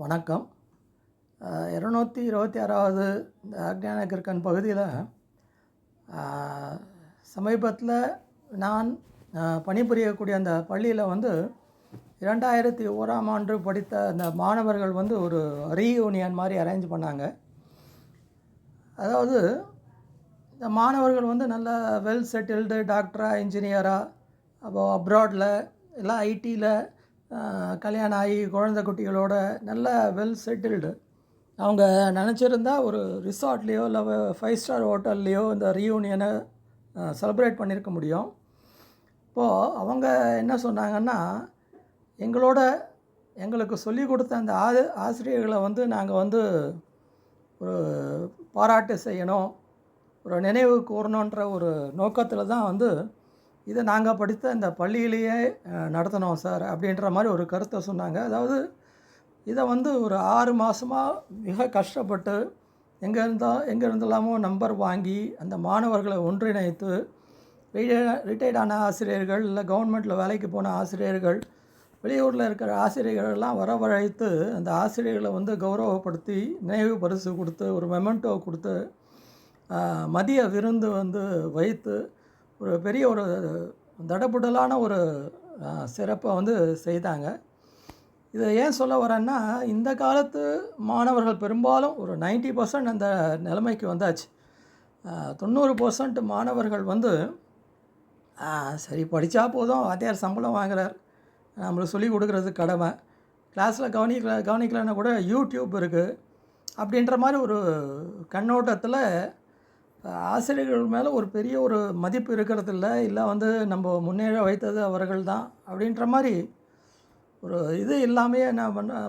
வணக்கம். 226வது இந்த அக்ஞான கிறுக்கன் பகுதியில் சமீபத்தில் நான் பணிபுரியக்கூடிய அந்த பள்ளியில் 2001ஆம் ஆண்டு படித்த அந்த மாணவர்கள் ஒரு ரீயூனியன் மாதிரி அரேஞ்ச் பண்ணாங்க. அதாவது இந்த மாணவர்கள் நல்ல வெல் செட்டில்டு டாக்டராக, இன்ஜினியராக, அப்போது அப்ராடில் எல்லாம் ஐடியில் கல்யாணம் ஆகி குழந்தை குட்டிகளோட நல்ல வெல் செட்டில்டு. அவங்க நினச்சிருந்தா ஒரு ரிசார்ட்லேயோ இல்லை 5 ஸ்டார் ஹோட்டல்லையோ இந்த ரீயூனியனை செலிப்ரேட் பண்ணியிருக்க முடியும். இப்போது அவங்க என்ன சொன்னாங்கன்னா, எங்களுக்கு சொல்லிக் கொடுத்த அந்த ஆசிரியர்களை நாங்கள் ஒரு பாராட்டு செய்யணும், ஒரு நினைவு கூறணுன்ற ஒரு நோக்கத்தில் தான் இதை நாங்கள் படித்த இந்த பள்ளியிலேயே நடத்தினோம் சார் அப்படின்ற மாதிரி ஒரு கருத்தை சொன்னாங்க. அதாவது இதை ஒரு 6 மாதமாக மிக கஷ்டப்பட்டு எங்கே இருந்தெல்லாமோ நம்பர் வாங்கி அந்த மாணவர்களை ஒன்றிணைத்து ரிட்டையர்டான ஆசிரியர்கள், இல்லை கவர்மெண்ட்டில் வேலைக்கு போன ஆசிரியர்கள், வெளியூரில் இருக்கிற ஆசிரியர்களெல்லாம் வரவழைத்து அந்த ஆசிரியர்களை கௌரவப்படுத்தி நினைவு பரிசு கொடுத்து ஒரு மெமெண்டோ கொடுத்து மதிய விருந்து வைத்து ஒரு பெரிய ஒரு தடபுடலான ஒரு சிறப்பை செய்தாங்க. இதை ஏன் சொல்ல வரேன்னா, இந்த காலத்து மாணவர்கள் பெரும்பாலும் ஒரு 90% அந்த நிலைமைக்கு வந்தாச்சு. 90% மாணவர்கள் சரி படித்தா போதும், வாத்தியார் சம்பளம் வாங்குறார், நம்மளுக்கு சொல்லிக் கொடுக்குறது கடமை, கிளாஸில் கவனிக்கலைன்னா கூட யூடியூப் இருக்குது அப்படின்ற மாதிரி ஒரு கண்ணோட்டத்தில் ஆசிரியர்கள் மேலே ஒரு பெரிய ஒரு மதிப்பு இருக்கிறதில்ல. இல்லை நம்ம முன்னேற வைத்தது அவர்கள் தான் அப்படின்ற மாதிரி ஒரு இது எல்லாமே என்ன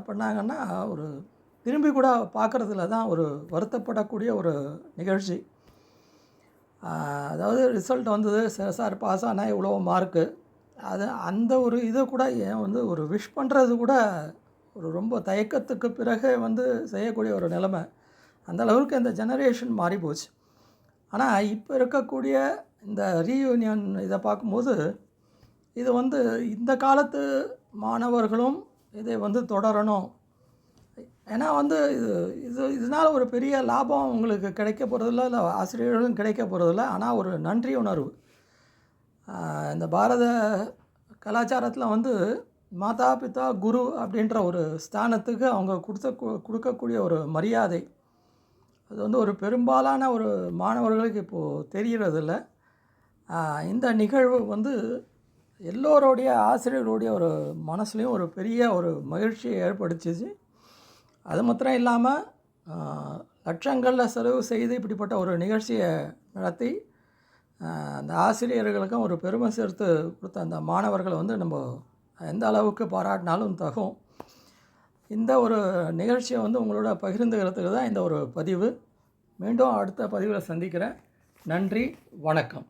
பண்ணாங்கன்னா, ஒரு திரும்பி கூட பார்க்குறதுல தான் ஒரு வருத்தப்படக்கூடிய ஒரு நிகழ்ச்சி. அதாவது ரிசல்ட் வந்தது, சார் பாஸ் ஆனால் இவ்வளோ மார்க்கு, அந்த ஒரு இதை கூட ஏன் ஒரு விஷ் பண்ணுறது கூட ஒரு ரொம்ப தயக்கத்துக்கு பிறகு செய்யக்கூடிய ஒரு நிலைமை. அந்த அளவுக்கு இந்த ஜெனரேஷன் மாறி போச்சு. ஆனால் இப்போ இருக்கக்கூடிய இந்த ரீயூனியன் இதை பார்க்கும்போது இது இந்த காலத்து மாணவர்களும் இதை தொடரணும். ஏன்னா இதனால் ஒரு பெரிய லாபம் உங்களுக்கு கிடைக்க போகிறதில்ல, இல்லை ஆசிரியர்களும் கிடைக்க போகிறதில்ல. ஆனால் ஒரு நன்றி உணர்வு, இந்த பாரத கலாச்சாரத்தில் மாதா பிதா குரு அப்படின்ற ஒரு ஸ்தானத்துக்கு அவங்க கொடுக்கக்கூடிய ஒரு மரியாதை, அது ஒரு பெரும்பாலான ஒரு மாணவர்களுக்கு இப்போது தெரிகிறதில்ல. இந்த நிகழ்வு எல்லோருடைய ஆசிரியர்களுடைய ஒரு மனசுலேயும் ஒரு பெரிய ஒரு மகிழ்ச்சியை ஏற்படுத்திச்சு. அது மாத்திரம் இல்லாமல் லட்சங்களில் செலவு செய்து இப்படிப்பட்ட ஒரு நிகழ்ச்சியை நடத்தி அந்த ஆசிரியர்களுக்கும் ஒரு பெருமை சேர்த்து கொடுத்த அந்த மாணவர்களை நம்ம எந்த அளவுக்கு பாராட்டினாலும் தகும். இந்த ஒரு நிகழ்ச்சியை உங்களோட பகிர்ந்துக்கிறதுக்கு தான் இந்த ஒரு பதிவு. மீண்டும் அடுத்த பதிவில் சந்திக்கிறேன். நன்றி, வணக்கம்.